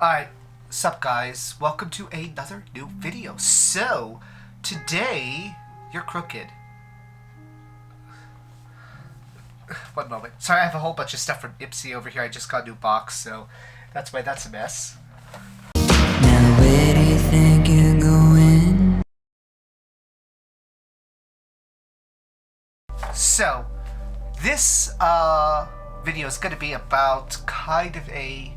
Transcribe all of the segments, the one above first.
Alright, sup guys, welcome to another new video. So, today, you're crooked. One moment. Sorry, I have a whole bunch of stuff from Ipsy over here. I just got a new box, so that's why that's a mess. Now where do you think you're going? So, this video is going to be about kind of a,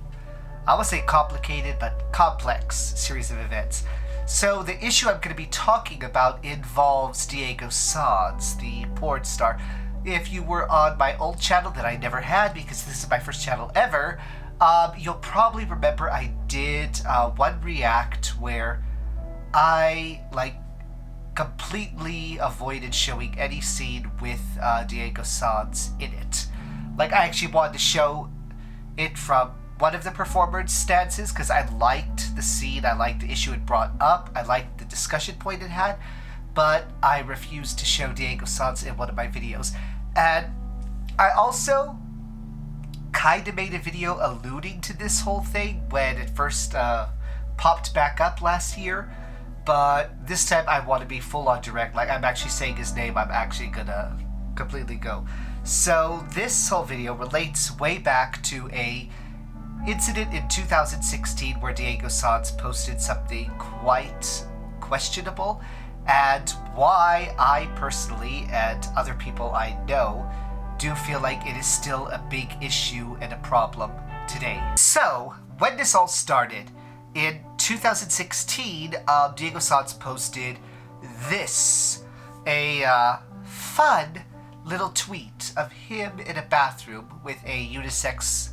I won't say complicated, but complex series of events. So the issue I'm going to be talking about involves Diego Sanz, the porn star. If you were on my old channel that I never had, because this is my first channel ever, you'll probably remember I did one react where I completely avoided showing any scene with Diego Sanz in it. Like, I actually wanted to show it from one of the performance stances because I liked the scene, I liked the issue it brought up, I liked the discussion point it had, but I refused to show Diego Sanz in one of my videos. And I also kind of made a video alluding to this whole thing when it first popped back up last year, but this time I want to be full on direct. Like, I'm actually saying his name, I'm actually gonna completely go. So this whole video relates way back to a incident in 2016 where Diego Sanz posted something quite questionable, and why I personally and other people I know do feel like it is still a big issue and a problem today. So when this all started in 2016, Diego Sanz posted this, a fun little tweet of him in a bathroom with a unisex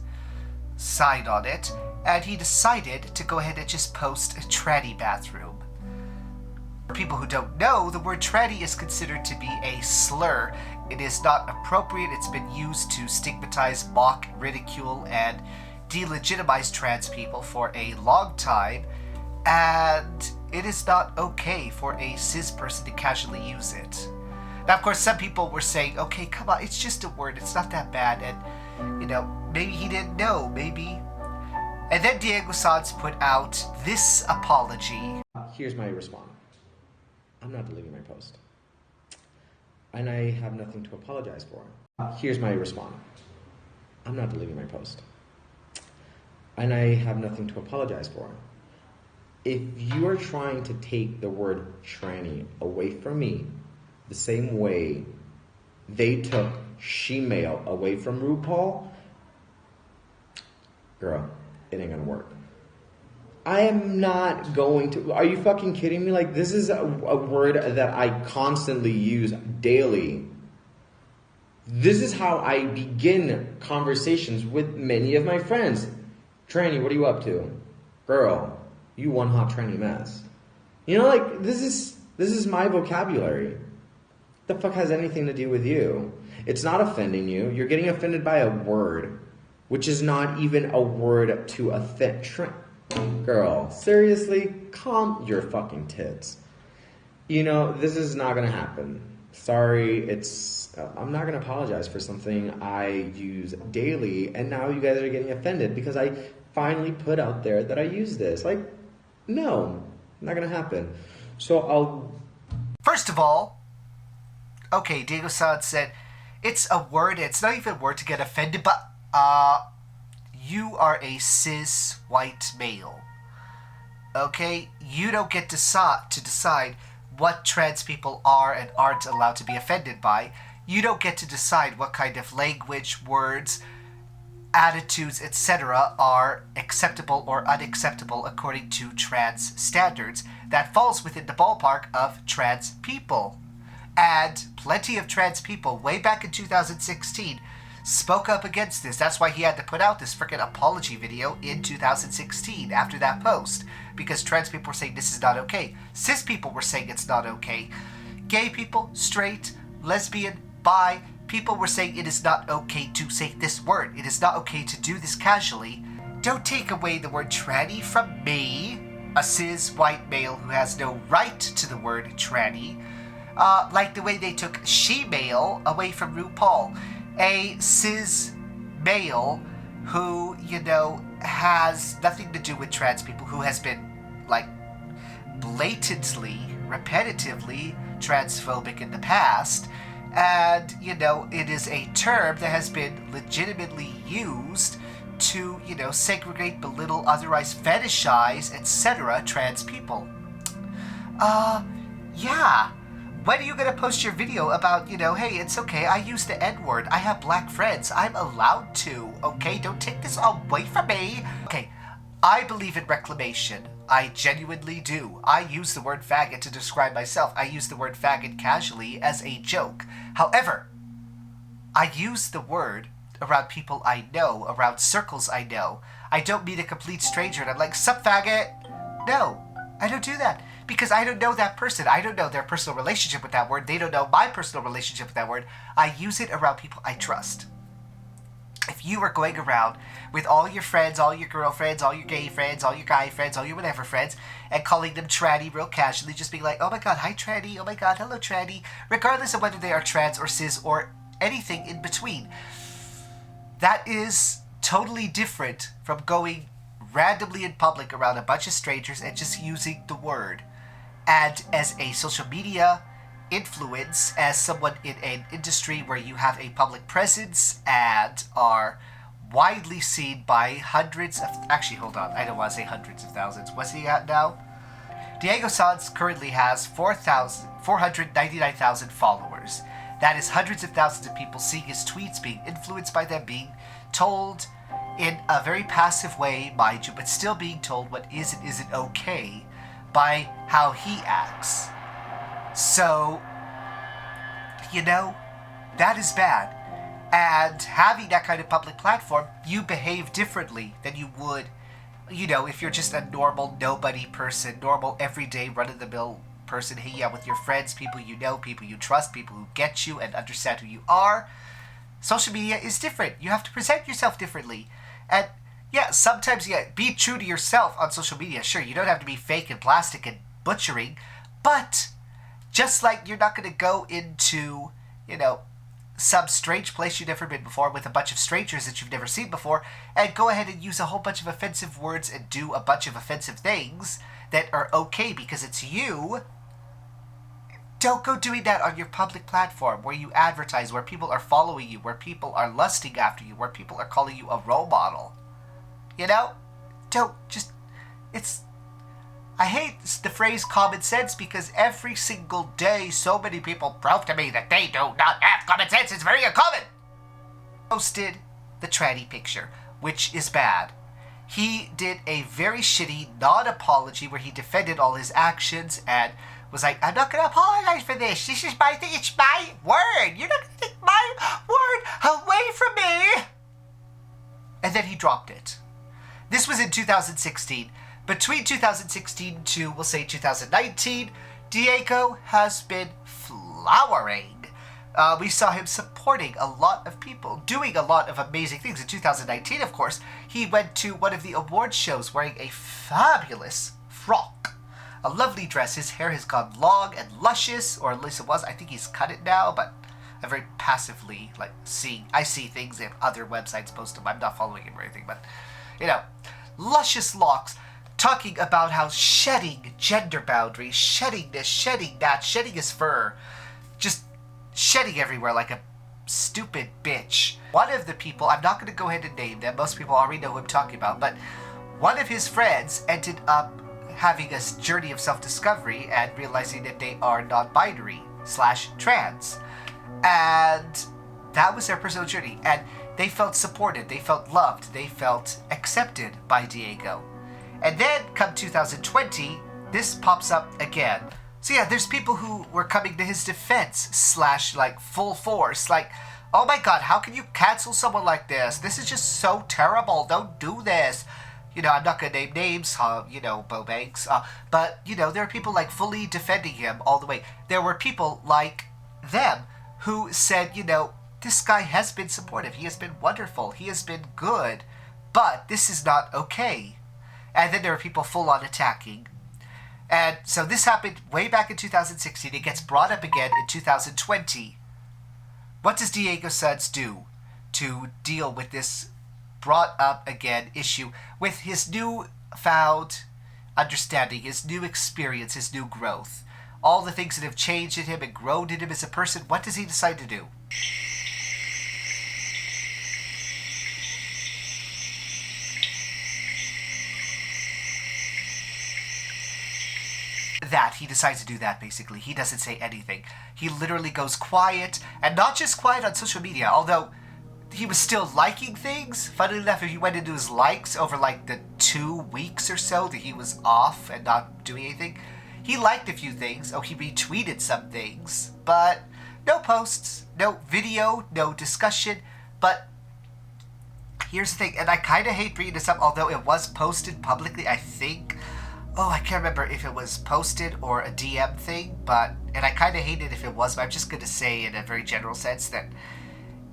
sign on it, and he decided to go ahead and just post a tranny bathroom. For people who don't know, the word tranny is considered to be a slur. It is not appropriate. It's been used to stigmatize, mock, ridicule, and delegitimize trans people for a long time, and it is not okay for a cis person to casually use it. Now, of course, some people were saying, okay, come on, it's just a word, it's not that bad, and maybe he didn't know, maybe. And then Diego Sanz put out this apology. Here's my response. I'm not deleting my post. And I have nothing to apologize for. Here's my response. I'm not deleting my post. And I have nothing to apologize for. If you are trying to take the word tranny away from me, the same way they took she-male away from RuPaul, girl, it ain't gonna work. I am not going to. Are you fucking kidding me? Like, this is a word that I constantly use daily. This is how I begin conversations with many of my friends. Tranny, what are you up to? Girl, you one hot tranny mess. Like, this is my vocabulary. The fuck has anything to do with you? It's not offending you. You're getting offended by a word, which is not even a word to offend. Girl, seriously, calm your fucking tits. This is not gonna happen. Sorry, I'm not gonna apologize for something I use daily, and now you guys are getting offended because I finally put out there that I use this. Like, no, not gonna happen. So First of all, okay, Diego Sanz said, it's a word, it's not even a word to get offended, but you are a cis white male. Okay? You don't get to decide what trans people are and aren't allowed to be offended by. You don't get to decide what kind of language, words, attitudes, etc. are acceptable or unacceptable according to trans standards. That falls within the ballpark of trans people. And plenty of trans people, way back in 2016, spoke up against this. That's why he had to put out this freaking apology video in 2016 after that post. Because trans people were saying this is not okay. Cis people were saying it's not okay. Gay people, straight, lesbian, bi, people were saying it is not okay to say this word. It is not okay to do this casually. Don't take away the word tranny from me, a cis white male who has no right to the word tranny. Like the way they took she-male away from RuPaul. A cis male who, has nothing to do with trans people, who has been, like, blatantly, repetitively transphobic in the past. And, it is a term that has been legitimately used to, segregate, belittle, otherwise fetishize, etc. trans people. Yeah. When are you gonna post your video about, hey, it's okay, I use the N-word, I have black friends, I'm allowed to, okay? Don't take this away from me. Okay, I believe in reclamation. I genuinely do. I use the word faggot to describe myself. I use the word faggot casually as a joke. However, I use the word around people I know, around circles I know. I don't meet a complete stranger and I'm like, sup faggot? No, I don't do that. Because I don't know that person. I don't know their personal relationship with that word. They don't know my personal relationship with that word. I use it around people I trust. If you are going around with all your friends, all your girlfriends, all your gay friends, all your guy friends, all your whatever friends, and calling them tranny real casually, just being like, oh my god, hi tranny, oh my god, hello tranny, regardless of whether they are trans or cis or anything in between, that is totally different from going randomly in public around a bunch of strangers and just using the word. And as a social media influence, as someone in an industry where you have a public presence and are widely seen by hundreds of... Actually, hold on. I don't want to say hundreds of thousands. What's he at now? Diego Sanz currently has 499,000 followers. That is hundreds of thousands of people seeing his tweets, being influenced by them, being told in a very passive way, mind you, but still being told what is and isn't okay by how he acts. So, that is bad. And having that kind of public platform, you behave differently than you would, if you're just a normal nobody person, normal everyday run-of-the-mill person hanging out with your friends, people you know, people you trust, people who get you and understand who you are. Social media is different. You have to present yourself differently. And yeah, sometimes, be true to yourself on social media. Sure, you don't have to be fake and plastic and butchering, but just like you're not going to go into, some strange place you've never been before with a bunch of strangers that you've never seen before and go ahead and use a whole bunch of offensive words and do a bunch of offensive things that are okay because it's you. Don't go doing that on your public platform where you advertise, where people are following you, where people are lusting after you, where people are calling you a role model. I hate the phrase common sense because every single day so many people prove to me that they do not have common sense. It's very uncommon. Posted the tranny picture, which is bad. He did a very shitty non-apology where he defended all his actions and was like, I'm not going to apologize for this. This is my thing. It's my word. You're not going to take my word away from me. And then he dropped it. This was in 2016. Between 2016 to, we'll say, 2019, Diego has been flowering. We saw him supporting a lot of people, doing a lot of amazing things. In 2019, of course, he went to one of the award shows wearing a fabulous frock. A lovely dress. His hair has gone long and luscious, or at least it was. I think he's cut it now, but I'm very passively, I see things if other websites post them. I'm not following him or anything, but, luscious locks. Talking about how shedding gender boundaries, shedding this, shedding that, shedding his fur, just shedding everywhere like a stupid bitch. One of the people, I'm not going to go ahead and name them, most people already know who I'm talking about, but one of his friends ended up having a journey of self-discovery and realizing that they are non-binary / trans. And that was their personal journey. And they felt supported, they felt loved, they felt accepted by Diego. And then, come 2020, this pops up again. So yeah, there's people who were coming to his defense / full force. Oh my god, how can you cancel someone like this? This is just so terrible. Don't do this. I'm not going to name names, Bo Banks. But, there are people fully defending him all the way. There were people like them who said, this guy has been supportive. He has been wonderful. He has been good. But this is not okay. And then there are people full on attacking. And so this happened way back in 2016. It gets brought up again in 2020. What does Diego Sanz do to deal with this brought up again issue with his newfound understanding, his new experience, his new growth. All the things that have changed in him and grown in him as a person, what does he decide to do? That he decides to do that. Basically, he doesn't say anything. He literally goes quiet, and not just quiet on social media, although he was still liking things. Funnily enough, if you went into his likes over like the 2 weeks or so that he was off and not doing anything, he liked a few things. Oh, he retweeted some things, but no posts, no video, no discussion. But here's the thing, and I kind of hate bringing this up, although it was posted publicly, I think. Oh, I can't remember if it was posted or a DM thing, and I kind of hate it if it was, but I'm just going to say in a very general sense that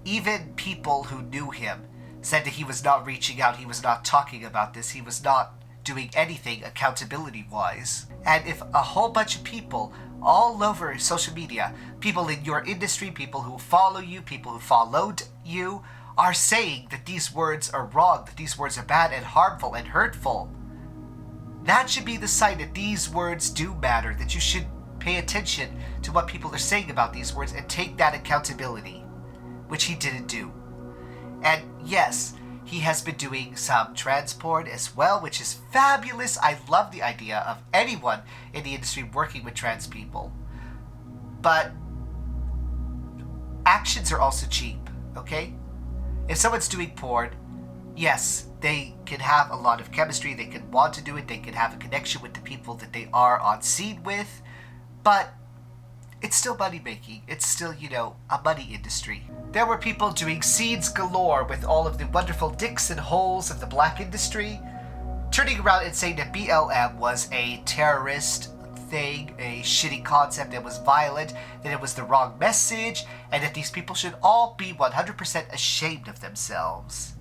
even people who knew him said that he was not reaching out, he was not talking about this, he was not doing anything accountability-wise. And if a whole bunch of people all over social media, people in your industry, people who follow you, people who followed you, are saying that these words are wrong, that these words are bad and harmful and hurtful, that should be the sign that these words do matter, that you should pay attention to what people are saying about these words and take that accountability, which he didn't do. And yes, he has been doing some trans porn as well, which is fabulous. I love the idea of anyone in the industry working with trans people. But actions are also cheap, okay? If someone's doing porn, yes, they can have a lot of chemistry, they can want to do it, they can have a connection with the people that they are on scene with, but it's still money making. It's still, a money industry. There were people doing scenes galore with all of the wonderful dicks and holes of the black industry, turning around and saying that BLM was a terrorist thing, a shitty concept that was violent, that it was the wrong message, and that these people should all be 100% ashamed of themselves.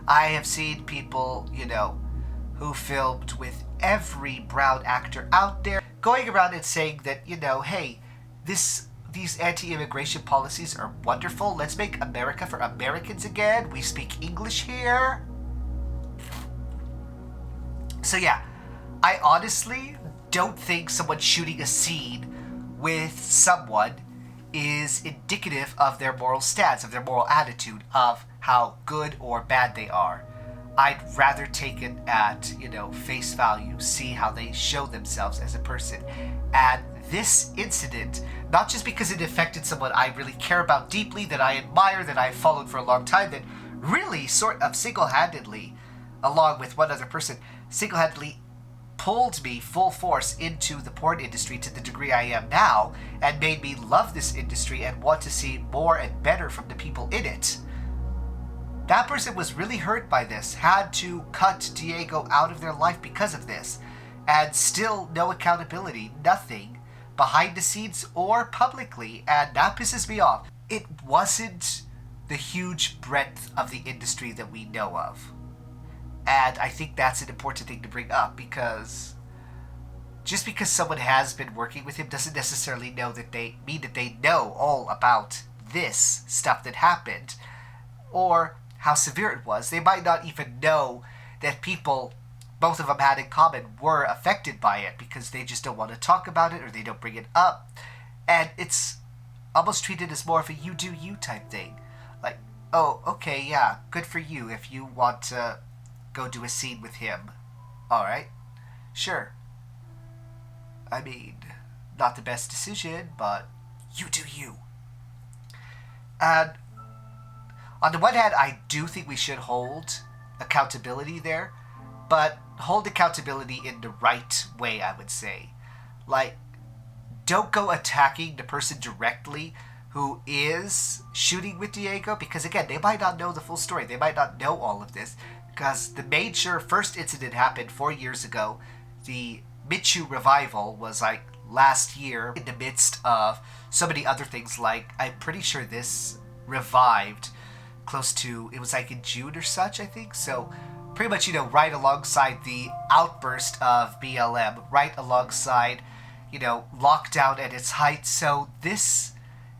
I have seen people, who filmed with every brown actor out there, going around and saying that, hey, these anti-immigration policies are wonderful. Let's make America for Americans again. We speak English here. So yeah, I honestly don't think someone shooting a scene with someone is indicative of their moral stance, of their moral attitude, of how good or bad they are. I'd rather take it at, face value, see how they show themselves as a person. And this incident, not just because it affected someone I really care about deeply, that I admire, that I've followed for a long time, that really sort of single-handedly, along with one other person, single-handedly pulled me full force into the porn industry to the degree I am now, and made me love this industry and want to see more and better from the people in it. That person was really hurt by this, had to cut Diego out of their life because of this, and still no accountability, nothing, behind the scenes or publicly, and that pisses me off. It wasn't the huge breadth of the industry that we know of. And I think that's an important thing to bring up, because just because someone has been working with him doesn't necessarily mean that they know all about this stuff that happened, or how severe it was. They might not even know that people both of them had in common were affected by it, because they just don't want to talk about it or they don't bring it up. And it's almost treated as more of a you do you type thing. Like, oh, okay, yeah, good for you if you want to go do a scene with him. Alright, sure. I mean, not the best decision, but you do you. And on the one hand, I do think we should hold accountability there, but hold accountability in the right way, I would say. Like, don't go attacking the person directly who is shooting with Diego, because again, they might not know the full story. They might not know all of this, because the major first incident happened 4 years ago. The Michu revival was like last year, in the midst of so many other things. Like, I'm pretty sure this revived close to, it was like in June or such, I think. So pretty much, right alongside the outburst of BLM, right alongside, lockdown at its height. So this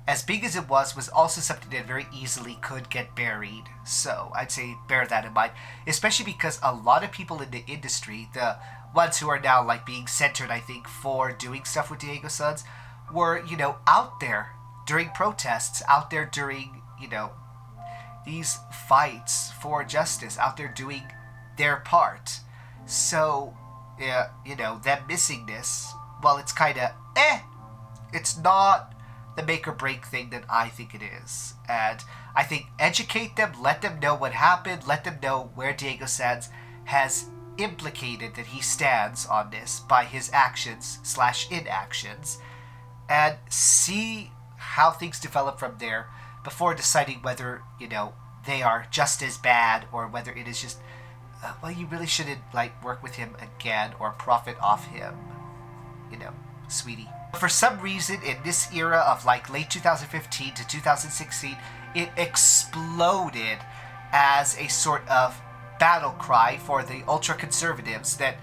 as big as it was also something that very easily could get buried. So I'd say bear that in mind, especially because a lot of people in the industry, the ones who are now like being centered, I think, for doing stuff with Diego Suds, were, you know, out there during protests, out there during, you know, these fights for justice, out there doing their part. So, yeah, you know, them missing this, well, it's kind of it's not the make or break thing that I think it is. And I think educate them, let them know what happened, let them know where Diego Sands has implicated that he stands on this by his actions / inactions, and see how things develop from there before deciding whether, you know, they are just as bad or whether it is just, well, you really shouldn't, like, work with him again or profit off him, you know, sweetie. For some reason, in this era of, like, late 2015 to 2016, it exploded as a sort of battle cry for the ultra-conservatives that,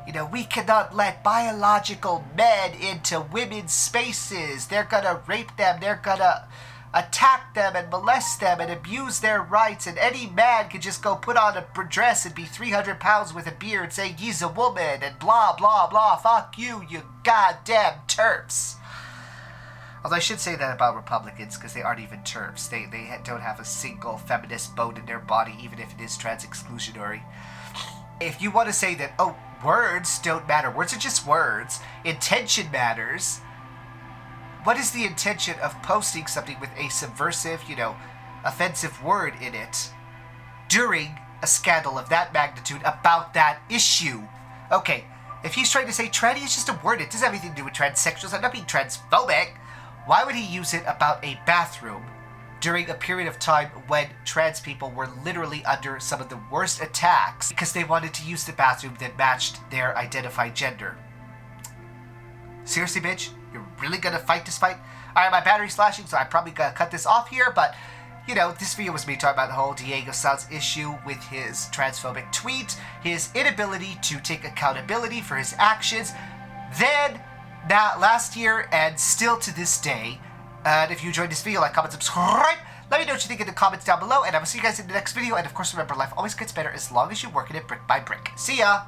you know, we cannot let biological men into women's spaces. They're gonna rape them. They're gonna attack them and molest them and abuse their rights. And any man can just go put on a dress and be 300 pounds with a beard saying he's a woman and blah, blah, blah. Fuck you, you goddamn TERFs. Although I should say that about Republicans, because they aren't even TERFs. They don't have a single feminist bone in their body, even if it is trans-exclusionary. If you want to say that, oh, words don't matter, words are just words, intention matters, what is the intention of posting something with a subversive, you know, offensive word in it during a scandal of that magnitude about that issue? Okay, if he's trying to say tranny is just a word, it doesn't have anything to do with transsexuals, I'm not being transphobic, why would he use it about a bathroom during a period of time when trans people were literally under some of the worst attacks because they wanted to use the bathroom that matched their identified gender? Seriously, bitch? You're really gonna fight this fight? Alright, my battery's flashing, so I'm probably gonna cut this off here, but, you know, this video was me talking about the whole Diego Sands issue with his transphobic tweet, his inability to take accountability for his actions, then, now, last year, and still to this day. And if you enjoyed this video, like, comment, subscribe. Let me know what you think in the comments down below, and I will see you guys in the next video. And of course, remember, life always gets better as long as you work in it brick by brick. See ya!